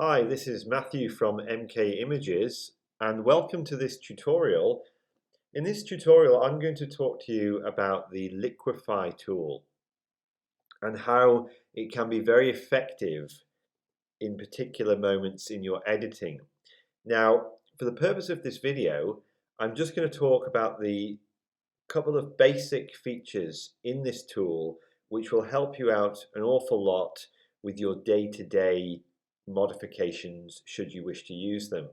Hi, this is Matthew from MK Images and welcome to this tutorial. In this tutorial I'm going to talk to you about the Liquify tool and how it can be very effective in particular moments in your editing. Now, for the purpose of this video, I'm just going to talk about the couple of basic features in this tool which will help you out an awful lot with your day-to-day modifications should you wish to use them.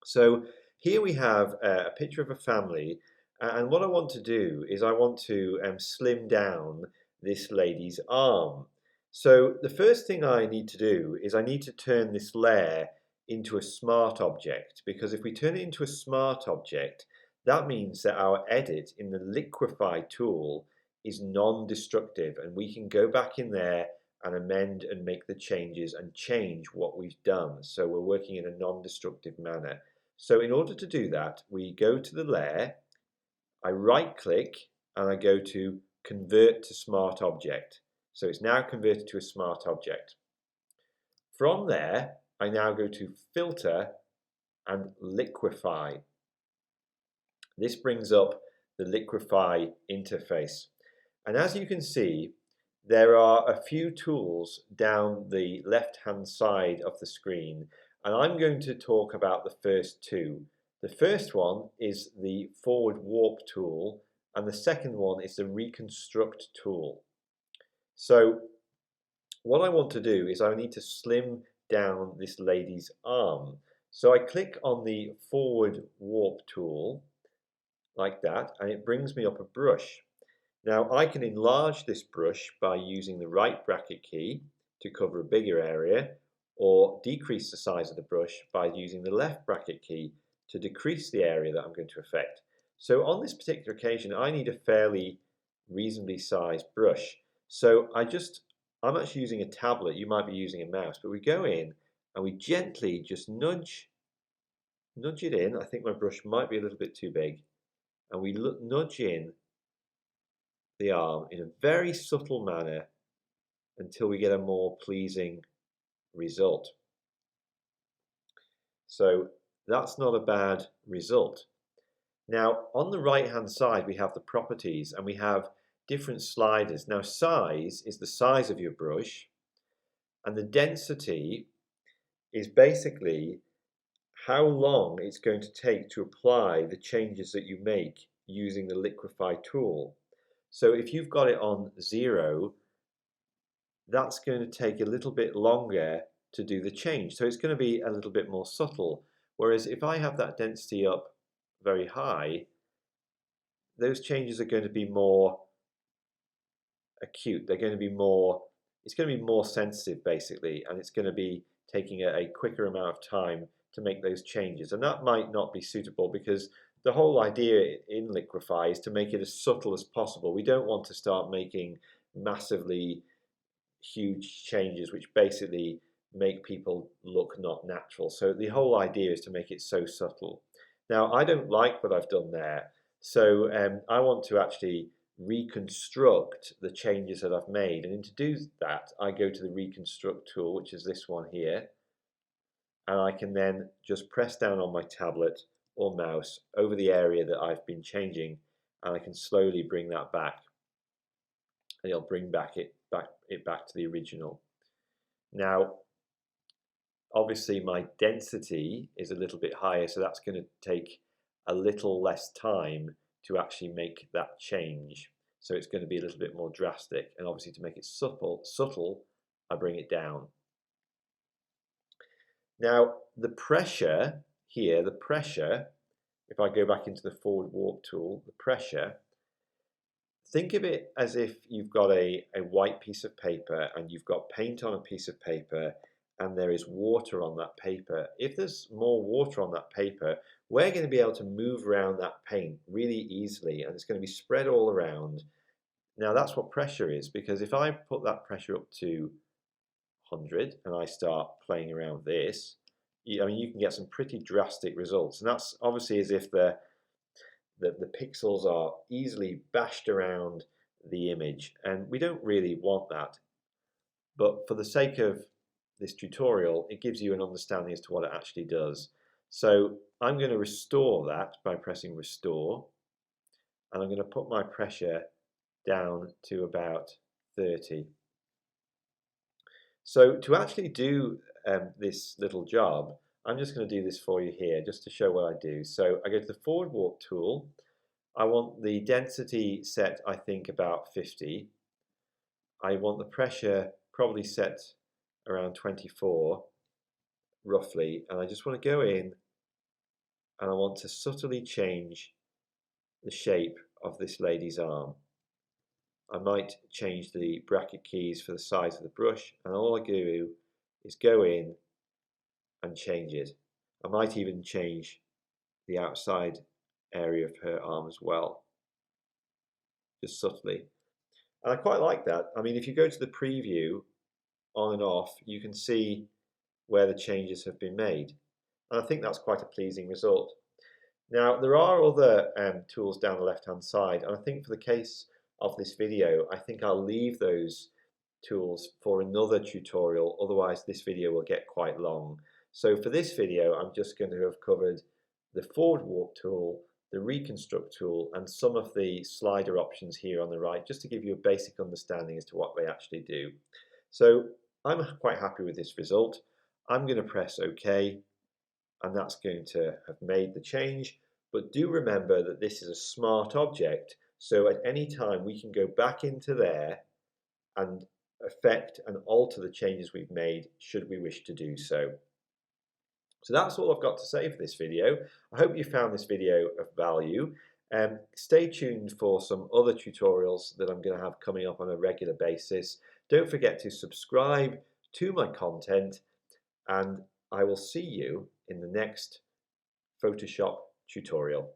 So here we have a picture of a family, and what I want to do is I want to slim down this lady's arm. So the first thing I need to do is I need to turn this layer into a smart object, because if we turn it into a smart object, that means that our edit in the Liquify tool is non-destructive, and we can go back in there and amend and make the changes and change what we've done. So we're working in a non-destructive manner. So in order to do that, we go to the layer, I right click and I go to convert to smart object. So it's now converted to a smart object. From there, I now go to filter and liquify. This brings up the Liquify interface. And as you can see, there are a few tools down the left-hand side of the screen, and I'm going to talk about the first two. The first one is the forward warp tool, and the second one is the Reconstruct tool. So what I want to do is I need to slim down this lady's arm. So I click on the forward warp tool like that, and it brings me up a brush. Now I can enlarge this brush by using the right bracket key to cover a bigger area, or decrease the size of the brush by using the left bracket key to decrease the area that I'm going to affect. So on this particular occasion I need a fairly reasonably sized brush. So I'm actually using a tablet, you might be using a mouse, but we go in and we gently just nudge it in. I think my brush might be a little bit too big, and we nudge in the arm in a very subtle manner until we get a more pleasing result. So that's not a bad result. Now on the right hand side we have the properties, and we have different sliders. Now size is the size of your brush, and the density is basically how long it's going to take to apply the changes that you make using the Liquify tool. So if you've got it on 0, that's going to take a little bit longer to do the change. So it's going to be a little bit more subtle. Whereas if I have that density up very high, those changes are going to be more acute. They're going to be more, it's going to be more sensitive basically, and it's going to be taking a quicker amount of time to make those changes. And that might not be suitable, because the whole idea in Liquify is to make it as subtle as possible. We don't want to start making massively huge changes which basically make people look not natural. So the whole idea is to make it so subtle. Now I don't like what I've done there, so I want to actually reconstruct the changes that I've made, and to do that I go to the Reconstruct tool, which is this one here, and I can then just press down on my tablet or mouse over the area that I've been changing, and I can slowly bring that back, and it'll bring it back to the original. Now obviously my density is a little bit higher, so that's going to take a little less time to actually make that change. So it's going to be a little bit more drastic, and obviously to make it subtle, I bring it down. Now the pressure here, if I go back into the forward warp tool, the pressure, think of it as if you've got a white piece of paper and you've got paint on a piece of paper, and there is water on that paper. If there's more water on that paper, we're going to be able to move around that paint really easily, and it's going to be spread all around. Now that's what pressure is, because if I put that pressure up to 100 and I start playing around with this, I mean, you can get some pretty drastic results, and that's obviously as if the pixels are easily bashed around the image, and we don't really want that. But for the sake of this tutorial, it gives you an understanding as to what it actually does. So I'm going to restore that by pressing restore, and I'm going to put my pressure down to about 30. So to actually do this little job, I'm just going to do this for you here just to show what I do. So I go to the forward warp tool. I want the density set, I think, about 50. I want the pressure probably set around 24 roughly, and I just want to go in and I want to subtly change the shape of this lady's arm. I might change the bracket keys for the size of the brush, and all I do is go in and change it. I might even change the outside area of her arm as well, just subtly. And I quite like that. I mean, if you go to the preview on and off, you can see where the changes have been made. And I think that's quite a pleasing result. Now, there are other tools down the left-hand side, and I think for the case of this video, I think I'll leave those tools for another tutorial, otherwise this video will get quite long. So for this video, I'm just going to have covered the forward warp tool, the reconstruct tool, and some of the slider options here on the right, just to give you a basic understanding as to what they actually do. So I'm quite happy with this result. I'm going to press OK, and that's going to have made the change. But do remember that this is a smart object, so at any time we can go back into there and affect and alter the changes we've made should we wish to do so. So that's all I've got to say for this video. I hope you found this video of value. Stay tuned for some other tutorials that I'm going to have coming up on a regular basis. Don't forget to subscribe to my content, and I will see you in the next Photoshop tutorial.